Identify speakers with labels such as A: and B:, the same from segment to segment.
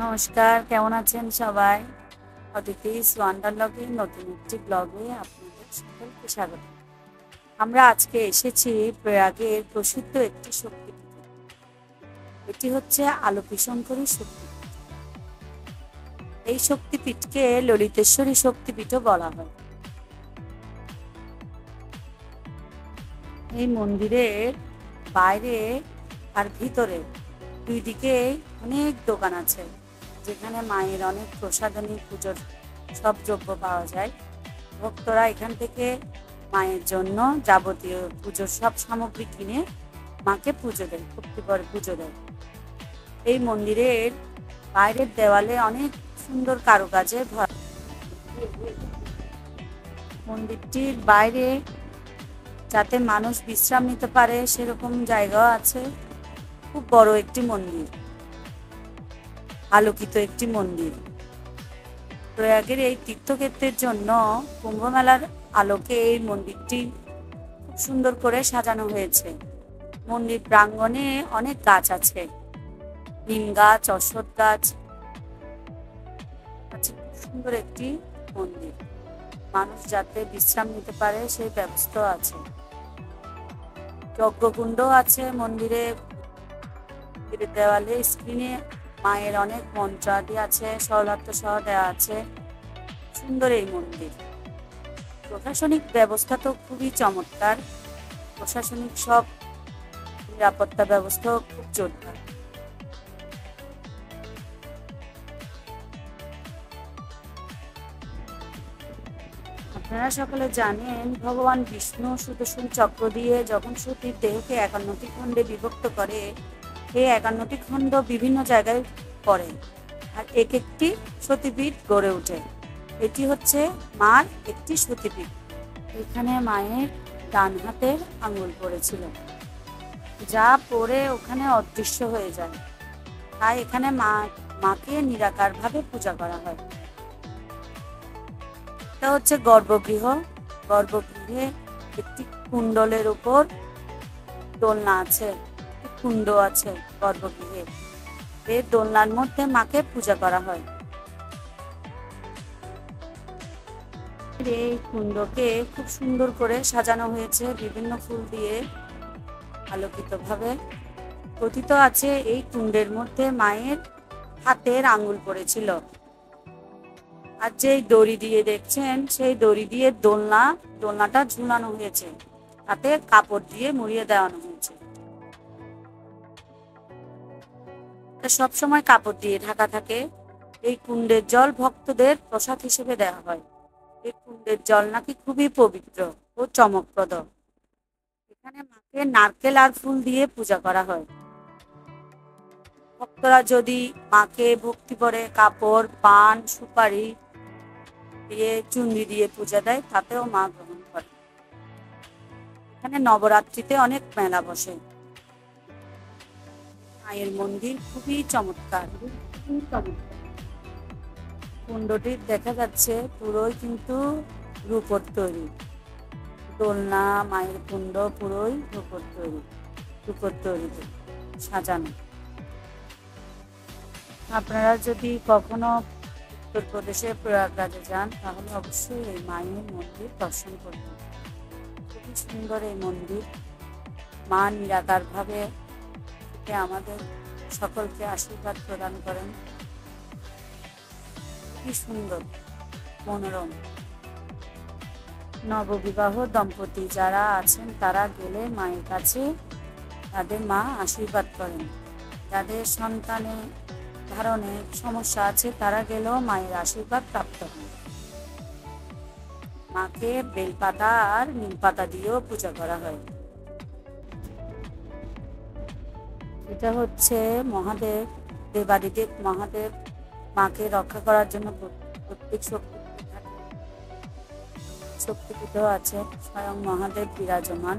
A: নমস্কার, কেমন আছেন সবাই? অদিতিস ওয়ান্ডারলগের নতুন একটি ব্লগে আপনাদের সকলকে স্বাগত। আমরা আজকে এসেছি প্রয়াগের প্রসিদ্ধ একটি শক্তিপীঠে। এটি হচ্ছে আলোকীশঙ্করী শক্তিপীঠ। এই শক্তিপীঠকে ললিতেশ্বরী শক্তিপীঠও বলা হয়। এই মন্দিরের বাইরে আর ভিতরে দুই দিকে অনেক দোকান আছে, যেখানে মায়ের অনেক প্রসাধনী পুজোর সব দ্রব্য পাওয়া যায়। ভক্তরা এখান থেকে মায়ের জন্য যাবতীয় পুজোর সব সামগ্রী কিনে মাকে পুজো দেয়, ভক্তিভরে পুজো দেয়। এই মন্দিরের বাইরের দেওয়ালে অনেক সুন্দর কারুকাজে ভরা। মন্দিরটির বাইরে যাতে মানুষ বিশ্রাম নিতে পারে সেরকম জায়গাও আছে। খুব বড় একটি মন্দির, আলোকিত একটি মন্দির। প্রয়াগের এই তীর্থক্ষেত্রের জন্য কুম্ভ মেলার আলোকে এই মন্দিরটি খুব সুন্দর করে সাজানো হয়েছে। মন্দির প্রাঙ্গণে অনেক গাছ আছে, নিম গাছ, অশ্বত্থ গাছ আছে। খুব সুন্দর একটি মন্দির, মানুষ যাতে বিশ্রাম নিতে পারে সেই ব্যবস্থা আছে। যজ্ঞকুণ্ড আছে মন্দিরে। দেওয়ালে স্ক্রিনে মায়ের অনেক মন্ত্রাদি আছে, সৌলাত্য সহ দেওয়া আছে। সুন্দর এই মন্দির। প্রশাসনিক ব্যবস্থা তো খুবই চমৎকার। প্রশাসনিক সব নিরাপত্তা ব্যবস্থা খুব জোরদার। আপনারা সকলে জানেন, ভগবান বিষ্ণু সুদর্শন চক্র দিয়ে যখন সতীর দেহকে 51টি খণ্ডে বিভক্ত করে, এই 51টি খণ্ড বিভিন্ন জায়গায় পড়ে আর এক একটি সতীপীঠ গড়ে ওঠে। এটি হচ্ছে মার একটি সতীপীঠ। এখানে মায়ের ডান হাতের আঙুল পড়েছিল, যা পড়ে ওখানে অদৃশ্য হয়ে যায়। তাই এখানে মাকে নিরাকারভাবে পূজা করা হয়। এটা হচ্ছে গর্ভগৃহ। গর্ভগৃহে একটি কুণ্ডলের উপর দোলনা আছে, কুণ্ড আছে গর্ভগৃহে। এই দোলনার মধ্যে মাকে পূজা করা হয়। এই কুণ্ডকে খুব সুন্দর করে সাজানো হয়েছে বিভিন্ন ফুল দিয়ে আলোকিত ভাবে। কথিত আছে এই কুণ্ডের মধ্যে মায়ের হাতের আঙ্গুল পড়েছিল। আর যেই দড়ি দিয়ে দেখছেন, সেই দড়ি দিয়ে দোলনাটা ঝুলানো হয়েছে, তাতে কাপড় দিয়ে মুড়িয়ে দেওয়ানো হয়েছে। সবসময় কাপড় দিয়ে ঢাকা থাকে। এই কুণ্ডের জল ভক্তদের প্রসাদ হিসেবে দেওয়া হয়। এই কুণ্ডের জল নাকি খুবই পবিত্র ও চমকপ্রদ। এখানে মাকে নারকেল আর ফুল দিয়ে পূজা করা হয়। ভক্তরা যদি মাকে ভক্তি করে কাপড়, পান, সুপারি দিয়ে, চুন্দি দিয়ে পূজা দেয়, তাতেও মা গ্রহণ করে। এখানে নবরাত্রিতে অনেক মেলা বসে। মায়ের মন্দির খুবই চমৎকার। কুণ্ডটি দেখা যাচ্ছে পুরোই কিন্তু রূপোর তৈরি। দোলনা, মায়ের কুণ্ড পুরোই রূপোর তৈরি সাজানো। আপনারা যদি কখনো উত্তরপ্রদেশে প্রয়াগরাজে যান, তাহলে অবশ্যই এই মায়ের মন্দির দর্শন করবেন। খুবই সুন্দর এই মন্দির। মা নিরাকারভাবে আমাদের সকলকে আশীর্বাদ প্রদান করেন। খুবই সুন্দর, মনোরম। নববিবাহ দম্পতি যারা আছেন, তারা গেলে মায়ের কাছে তাদের মা আশীর্বাদ করেন। যাদের সন্তানে ধারণে সমস্যা আছে, তারা গেলেও মায়ের আশীর্বাদ প্রাপ্ত হয়। মাকে বেলপাতা আর নিম পাতা দিয়েও পূজা করা হয়। এটা হচ্ছে মহাদেব, দেবাদিদেব মহাদেব মাকে রক্ষা করার জন্য প্রত্যেক শক্তিপীঠ আছে। স্বয়ং মহাদেব বিরাজমান।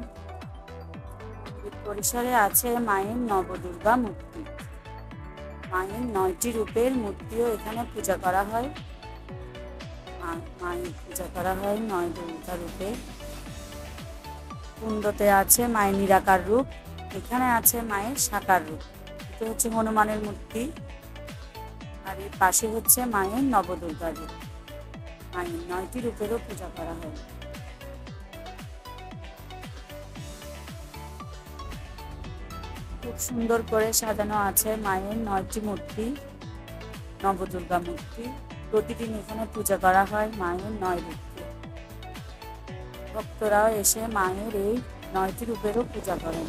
A: পরিসরে আছে মায়ের নবদুর্গা মূর্তি। মায়ের 9টি রূপের মূর্তিও এখানে পূজা করা হয়। মায়ের পূজা করা হয় 9 দুর্গা রূপে। কুণ্ডতে আছে মায়ের নিরাকার রূপ, এখানে আছে মায়ের সাকার রূপ। এটা হচ্ছে হনুমানের মূর্তি। আর এর পাশে হচ্ছে মায়ের নবদুর্গা রূপ। মায়ের 9টি রূপেরও পূজা করা হয়। খুব সুন্দর করে সাজানো আছে মায়ের 9টি মূর্তি, নবদুর্গা মূর্তি। প্রতিদিন এখানে পূজা করা হয় মায়ের 9 রূপকে। ভক্তরাও এসে মায়ের এই 9টি রূপেরও পূজা করেন।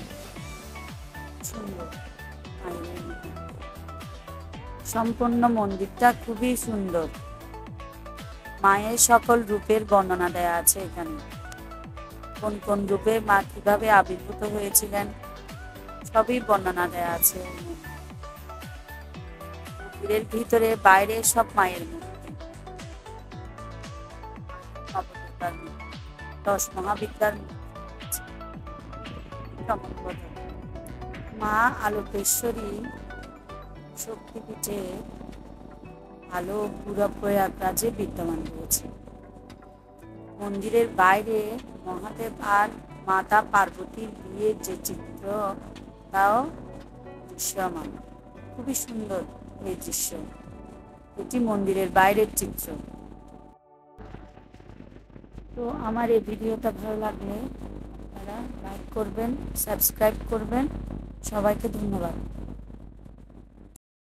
A: সুন্দর মায়ের সম্পূর্ণ মন্দিরটা খুবই সুন্দর। মায়ের সকল রূপের বর্ণনা দেয়া আছে এখানে। কোন কোন রূপে মা কিভাবে আবির্ভূত হয়েছিলেন সবই বর্ণনা দেয়া আছে। মন্দিরের ভিতরে বাইরে সব মায়ের মূর্তি, 10 মহাবিদ্যার মূর্তি। মা আলোকেশ্বরী শক্তিপীঠে আলো পুরো প্রয়াগরাজে বিদ্যমান রয়েছে। মন্দিরের বাইরে মহাদেব আর মাতা পার্বতীর বিয়ের যে চিত্র, তাও দৃশ্যমান। খুবই সুন্দর এই দৃশ্য। এটি মন্দিরের বাইরের চিত্র। তো আমার এই ভিডিওটা ভালো লাগলে আপনারা লাইক করবেন, সাবস্ক্রাইব করবেন। সবাইকে ধন্যবাদ।